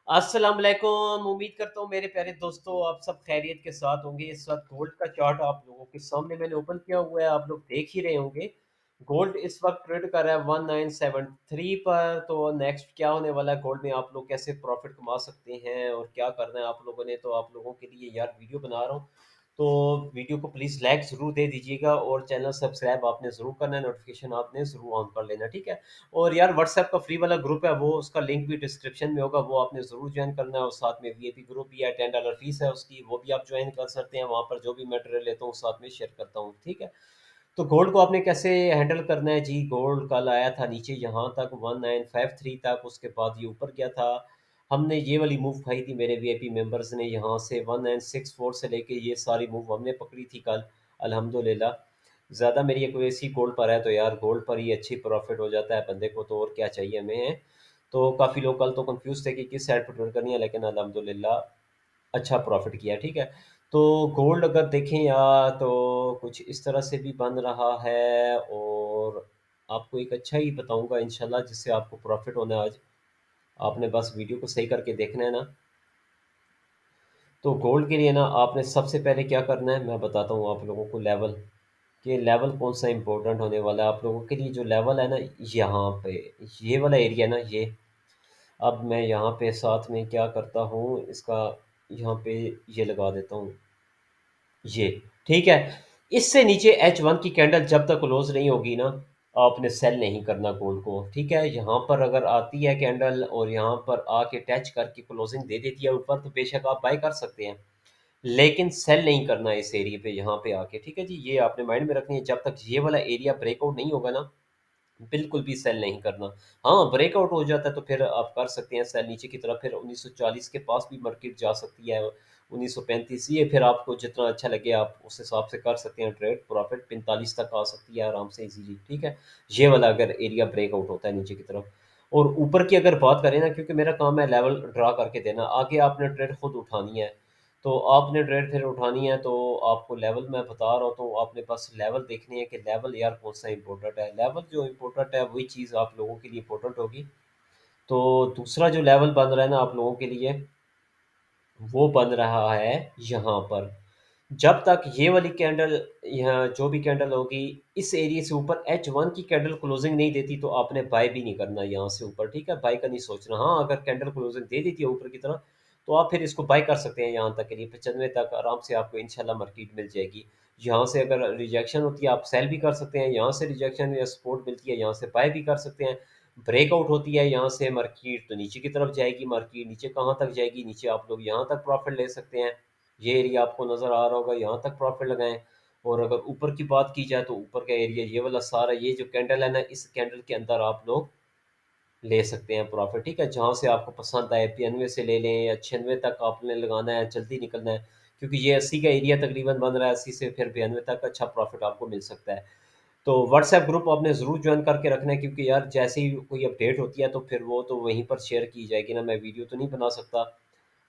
अस्सलाम वालेकुम। उम्मीद करता हूँ मेरे प्यारे दोस्तों आप सब खैरियत के साथ होंगे। इस वक़्त गोल्ड का चार्ट आप लोगों के सामने मैंने ओपन किया हुआ है, आप लोग देख ही रहे होंगे। गोल्ड इस वक़्त ट्रेड कर रहा है 1973 पर। तो नेक्स्ट क्या होने वाला है गोल्ड में, आप लोग कैसे प्रॉफ़िट कमा सकते हैं और क्या करना है आप लोगों ने, तो आप लोगों के लिए यार वीडियो बना रहा हूँ। तो वीडियो को प्लीज़ लाइक ज़रूर दे दीजिएगा और चैनल सब्सक्राइब आपने ज़रूर करना है, नोटिफ़िकेशन आपने ज़रूर ऑन कर लेना, ठीक है? और यार व्हाट्सएप का फ्री वाला ग्रुप है, वो उसका लिंक भी डिस्क्रिप्शन में होगा, वो आपने ज़रूर जॉइन करना है। और साथ में वीआईपी ग्रुप भी है, $10 फीस है उसकी, वो भी आप जॉइन कर सकते हैं। वहाँ पर जो भी मटेरियल लेता हूँ साथ में शेयर करता हूँ, ठीक है? तो गोल्ड को आपने कैसे हैंडल करना है जी। गोल्ड कल आया था नीचे यहाँ तक 1953 तक, उसके बाद ये ऊपर गया था। हमने ये वाली मूव खाई थी, मेरे वीआईपी मेंबर्स ने यहाँ से 1964 से लेके ये सारी मूव हमने पकड़ी थी कल, अल्हम्दुलिल्लाह। ज़्यादा मेरी एक्यूरेसी गोल्ड पर है, तो यार गोल्ड पर ही अच्छी प्रॉफ़िट हो जाता है बंदे को, तो और क्या चाहिए हमें। तो काफ़ी लोग कल तो कन्फ्यूज़ थे कि किस साइड पर ट्रेड करनी है, लेकिन अल्हम्दुलिल्लाह अच्छा प्रॉफ़िट किया, ठीक है। तो गोल्ड अगर देखें या तो कुछ इस तरह से भी बन रहा है, और आपको एक अच्छा ही बताऊँगा इंशाल्लाह जिससे आपको प्रॉफ़िट होना है आज। आपने बस वीडियो को सही करके देखना है ना। तो गोल्ड के लिए ना आपने सबसे पहले क्या करना है मैं बताता हूँ आप लोगों को लेवल, कि लेवल कौन-सा इम्पोर्टेंट होने वाला है आप लोगों के लिए। जो लेवल है ना यहाँ पे, ये वाला एरिया ना ये, अब मैं यहाँ पे साथ में क्या करता हूँ इसका, यहाँ पे ये लगा देता हूँ, ये, ठीक है। इससे नीचे H1 की कैंडल जब तक क्लोज़ नहीं होगी ना, आपने सेल नहीं करना गोल्ड को, ठीक है। यहाँ पर अगर आती है कैंडल और यहाँ पर आके टच करके क्लोजिंग दे देती है ऊपर, तो बेशक आप बाय कर सकते हैं। लेकिन सेल नहीं करना है इस एरिया पे यहाँ पे आके, ठीक है जी। ये आपने माइंड में रखनी है, जब तक ये वाला एरिया ब्रेकआउट नहीं होगा ना, बिल्कुल भी सेल नहीं करना। हाँ, ब्रेकआउट हो जाता है तो फिर आप कर सकते हैं सेल नीचे की तरफ, फिर 1940 के पास भी मार्केट जा सकती है, 1935, ये फिर आपको जितना अच्छा लगे आप उस हिसाब से कर सकते हैं ट्रेड। प्रॉफ़िट 45 तक आ सकती है आराम से ईज़िली, ठीक है। ये वाला अगर एरिया ब्रेकआउट होता है नीचे की तरफ। और ऊपर की अगर बात करें ना, क्योंकि मेरा काम है लेवल ड्रा करके देना, आगे आपने ट्रेड खुद उठानी है। तो आपने ट्रेड फिर उठानी है, तो आपको लेवल मैं बता रहा हूँ, तो आपने बस लेवल देखनी है कि लेवल यार कौन-सा इम्पोर्टेंट है। लेवल जो इम्पोर्टेंट है वही चीज़ आप लोगों के लिए इम्पोर्टेंट होगी। तो दूसरा जो लेवल बन रहा है ना आप लोगों के लिए, वो बन रहा है यहाँ पर। जब तक ये वाली कैंडल, यहाँ जो भी कैंडल होगी इस एरिया से ऊपर H1 की कैंडल क्लोजिंग नहीं देती, तो आपने बाय भी नहीं करना यहाँ से ऊपर, ठीक है। बाय का नहीं सोचना। हाँ, अगर कैंडल क्लोजिंग दे देती है ऊपर की तरफ, तो आप फिर इसको बाय कर सकते हैं यहाँ तक के लिए 95 तक आराम से आपको इंशाल्लाह मार्केट मिल जाएगी। यहाँ से अगर रिजेक्शन होती है आप सेल भी कर सकते हैं, यहाँ से रिजेक्शन या सपोर्ट मिलती है यहाँ से बाय भी कर सकते हैं। ब्रेकआउट होती है यहाँ से मार्केट, तो नीचे की तरफ जाएगी मार्केट, नीचे कहाँ तक जाएगी, नीचे आप लोग यहाँ तक प्रॉफिट ले सकते हैं। ये एरिया आपको नज़र आ रहा होगा, यहाँ तक प्रॉफिट लगाएँ। और अगर ऊपर की बात की जाए तो ऊपर का एरिया ये वाला सारा, ये जो कैंडल है ना, इस कैंडल के अंदर आप लोग ले सकते हैं प्रॉफिट, ठीक है। जहाँ से आपको पसंद आए 95 से ले लें या 96 तक आपने लगाना है, जल्दी निकलना है, क्योंकि ये 80 का एरिया तकरीबन बन रहा है, 80 से फिर 92 तक अच्छा प्रॉफिट आपको मिल सकता है। तो व्हाट्सएप ग्रुप आपने ज़रूर जॉइन करके रखना है, क्योंकि यार जैसे ही कोई अपडेट होती है तो फिर वो तो वहीं पर शेयर की जाएगी ना, मैं वीडियो तो नहीं बना सकता।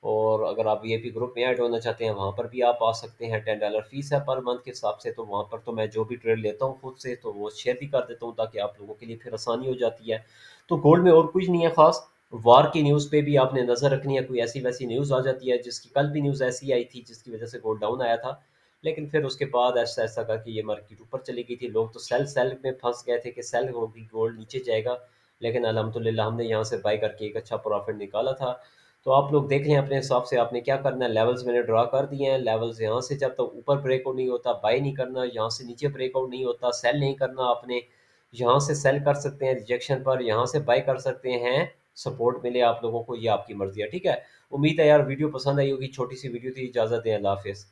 और अगर आप वीआईपी ग्रुप में ऐड होना चाहते हैं, वहाँ पर भी आप आ सकते हैं। $10 फ़ीस है पर मंथ के हिसाब से, तो वहाँ पर तो मैं जो भी ट्रेड लेता हूँ खुद से, तो वो शेयर भी कर देता हूँ, ताकि आप लोगों के लिए फिर आसानी हो जाती है। तो गोल्ड में और कुछ नहीं है ख़ास। वार की न्यूज़ पे भी आपने नज़र रखनी है, कोई ऐसी-वैसी न्यूज़ आ जाती है, जिसकी कल भी न्यूज़ ऐसी आई थी जिसकी वज़ह से गोल्ड डाउन आया था। लेकिन फिर उसके बाद ऐसा-ऐसा करके ये मार्केट ऊपर चली गई थी। लोग तो सेल में फँस गए थे कि सेल होगी, गोल्ड नीचे जाएगा। लेकिन अल्हम्दुलिल्लाह हमने यहाँ से बाय करके एक अच्छा प्रॉफ़िट निकाला था। तो आप लोग देख लें अपने हिसाब से आपने क्या करना है। लेवल्स मैंने ड्रा कर दिए हैं। लेवल्स यहाँ से जब तक ऊपर ब्रेकआउट नहीं होता बाय नहीं करना, यहाँ से नीचे ब्रेकआउट नहीं होता सेल नहीं करना आपने। यहाँ से सेल कर सकते हैं रिजेक्शन पर, यहाँ से बाय कर सकते हैं, सपोर्ट मिले आप लोगों को, ये आपकी मर्ज़ी है, ठीक है। उम्मीद है यार वीडियो पसंद आई होगी, छोटी-सी वीडियो थी। इजाज़त दें, अल्लाह हाफ़िज़।